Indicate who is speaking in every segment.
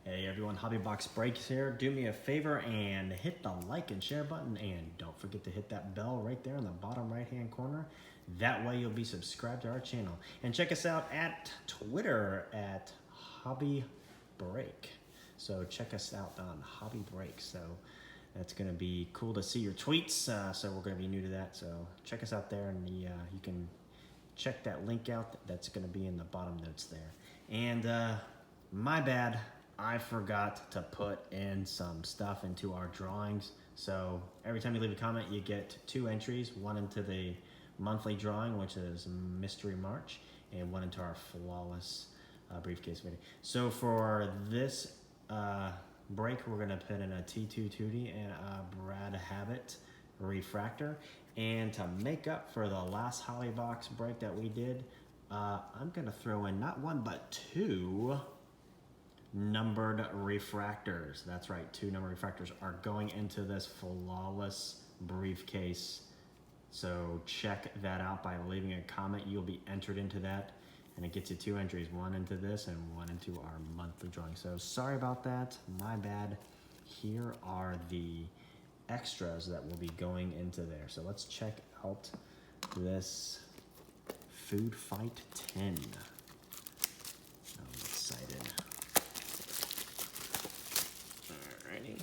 Speaker 1: Hey everyone, Hobby Box Breaks here. Do me a favor and hit the like and share button, and don't forget to hit that bell right there in the bottom right hand corner. That way you'll be subscribed to our channel. And check us out at Twitter at Hobby Break. So check us out on Hobby Break. So that's gonna be cool to see your tweets. So we're gonna be new to that. So check us out there, and you can check that link out. That's gonna be in the bottom notes there. And my bad, I forgot to put in some stuff into our drawings. So every time you leave a comment, you get 2 entries, one into the monthly drawing, which is Mystery March, and one into our flawless briefcase video. So for this break, we're gonna put in a T2 Tootie and a Brad Habit refractor. And to make up for the last Hobby Box break that we did, I'm gonna throw in not 1, but 2 numbered refractors. That's right, 2 numbered refractors are going into this flawless briefcase. So check that out by leaving a comment. You'll be entered into that, and it gets you 2 entries, 1 into this and 1 into our monthly drawing. So sorry about that, my bad. Here are the extras that will be going into there. So let's check out this Food Fight 10. I'm excited. Alrighty.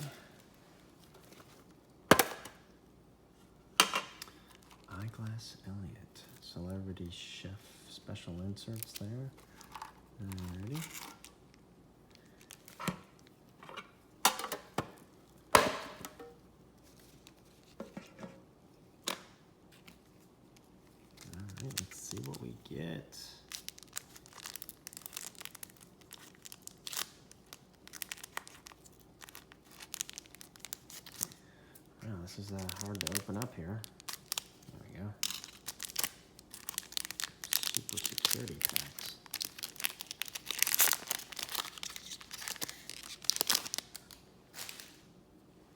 Speaker 1: Eyeglass Elliott, Celebrity Chef special inserts there. Alrighty. Alright, let's see what we get. Wow, this is hard to open up here. There we go. Super security packs.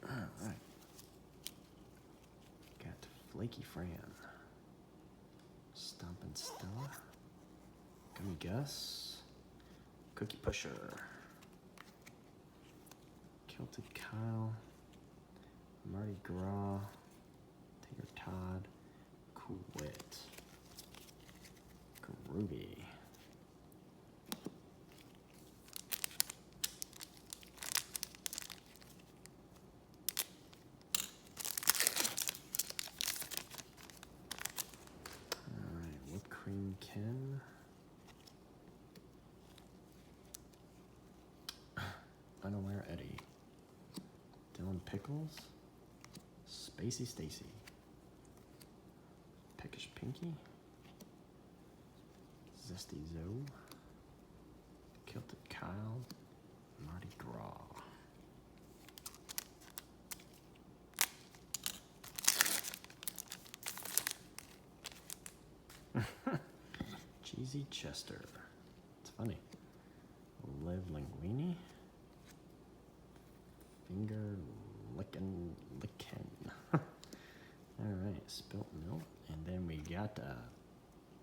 Speaker 1: Alright. Got Flaky Fran. Stompin' Stella. Gummy Gus. Cookie Pusher. Kilted Kyle. Mardi Gras. Tater Todd. Quit. Groovy. Alright, Whipped Cream Ken. Unaware Eddie. Dylan Pickles. Spacey Stacy. Peckish Pinky. Zesty Zoe. Kilted Kyle. Mardi Gras. Cheesy Chester. It's funny. Liv Linguini. Finger lickin'. Alright, Spilt Milk. And then we got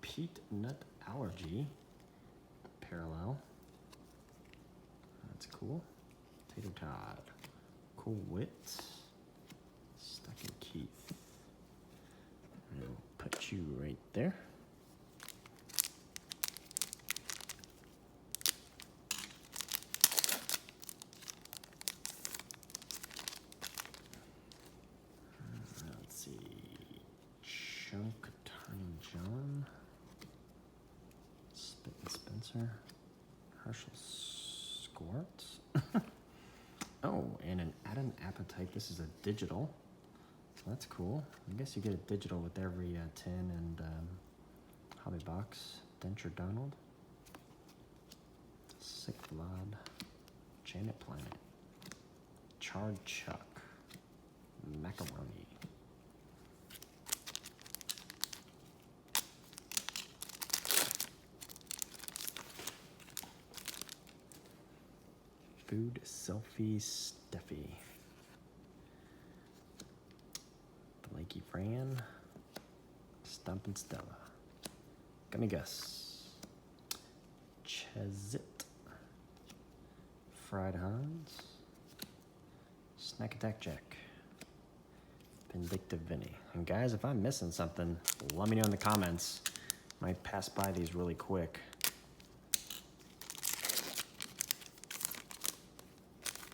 Speaker 1: Peat Nut Allergy parallel. That's cool. Tater Todd. Cool Wit. Stuck in Keith. I'll put you right there. Let's see. Chunk Tiny John. Spit and Spencer. Herschel Squirts. Oh, and an Add an Appetite. This is a digital. So that's cool. I guess you get a digital with every tin and Hobby Box. Denture Donald. Sick Blood. Janet Planet. Charred Chuck. Macaroni. Food Selfie Steffi. Flaky Fran. Stompin' Stella. Gummy Gus. Chezit. Fried Hans, Snack Attack Jack, Vindictive Vinny. And guys, if I'm missing something, let me know in the comments. Might pass by these really quick.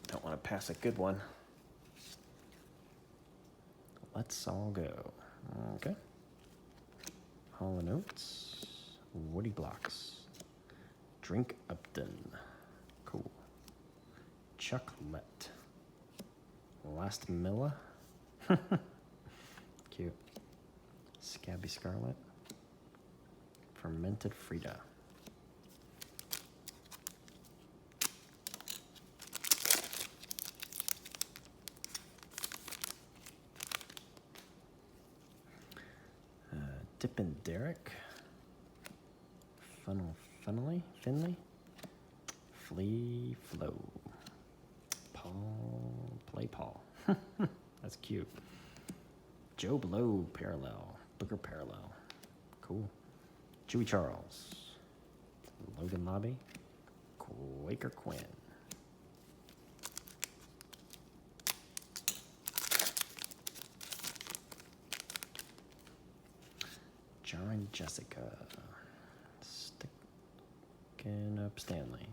Speaker 1: Don't want to pass a good one. Let's all go. Okay. Hall & Oates, Woody Blocks, Drink Upton, cool. Chucklet, Last Milla, cute. Scabby Scarlet, Fermented Frida. Dippin' Derek, Finley, Flea Flow, Paul. That's cute. Joe Blow Parallel, Booker Parallel, cool. Chewy Charles, Logan Lobby, Quaker Quinn. John Jessica, Sticking Up Stanley,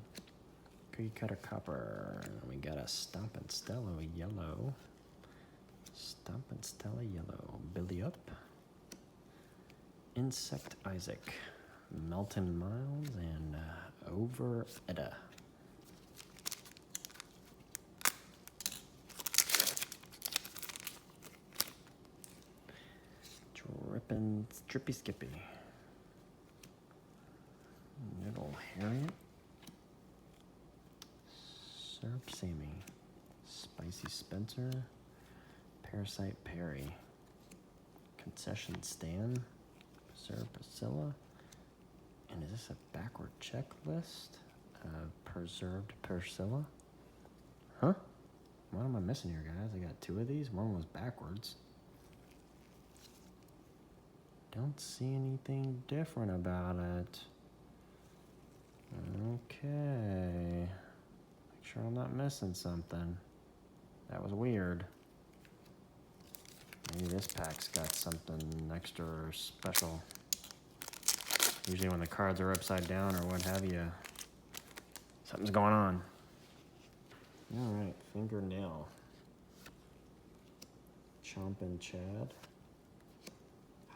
Speaker 1: Cookie Cutter Copper. We got a Stompin' Stella Yellow, Stompin' Stella Yellow, Billy Up, Insect Isaac, Melton Miles, and Over Edda. Drippy Skippy, Little Harriet, Syrup Sammy, Spicy Spencer, Parasite Perry, Concession Stan, Syrup Priscilla, and is this a backward checklist? Preserved Priscilla? Huh? What am I missing here, guys? I got two of these. One was backwards. Don't see anything different about it. Okay. Make sure I'm not missing something. That was weird. Maybe this pack's got something extra or special. Usually when the cards are upside down or what have you, something's going on. Alright, Fingernail. Chompin' Chad.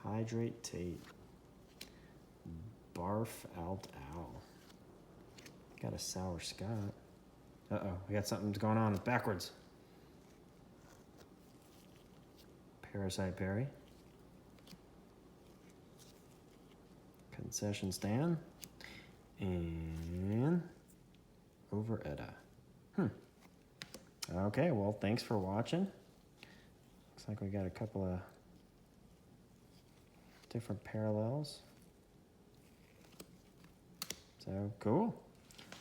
Speaker 1: Hydrate Tate. Barf Out Owl. Got a Sour Scott. Uh-oh, we got something going on. It's backwards. Parasite Perry. Concession Stand. And Over Edda. Okay, well, thanks for watching. Looks like we got a couple of different parallels. So, cool.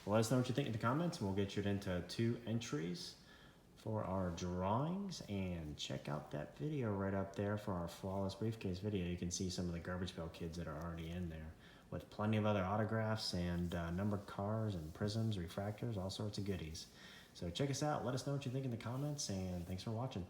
Speaker 1: Well, let us know what you think in the comments, and we'll get you into 2 entries for our drawings. And check out that video right up there for our Flawless Briefcase video. You can see some of the Garbage Pail kids that are already in there, with plenty of other autographs and numbered cars and prisms, refractors, all sorts of goodies. So check us out. Let us know what you think in the comments, and thanks for watching.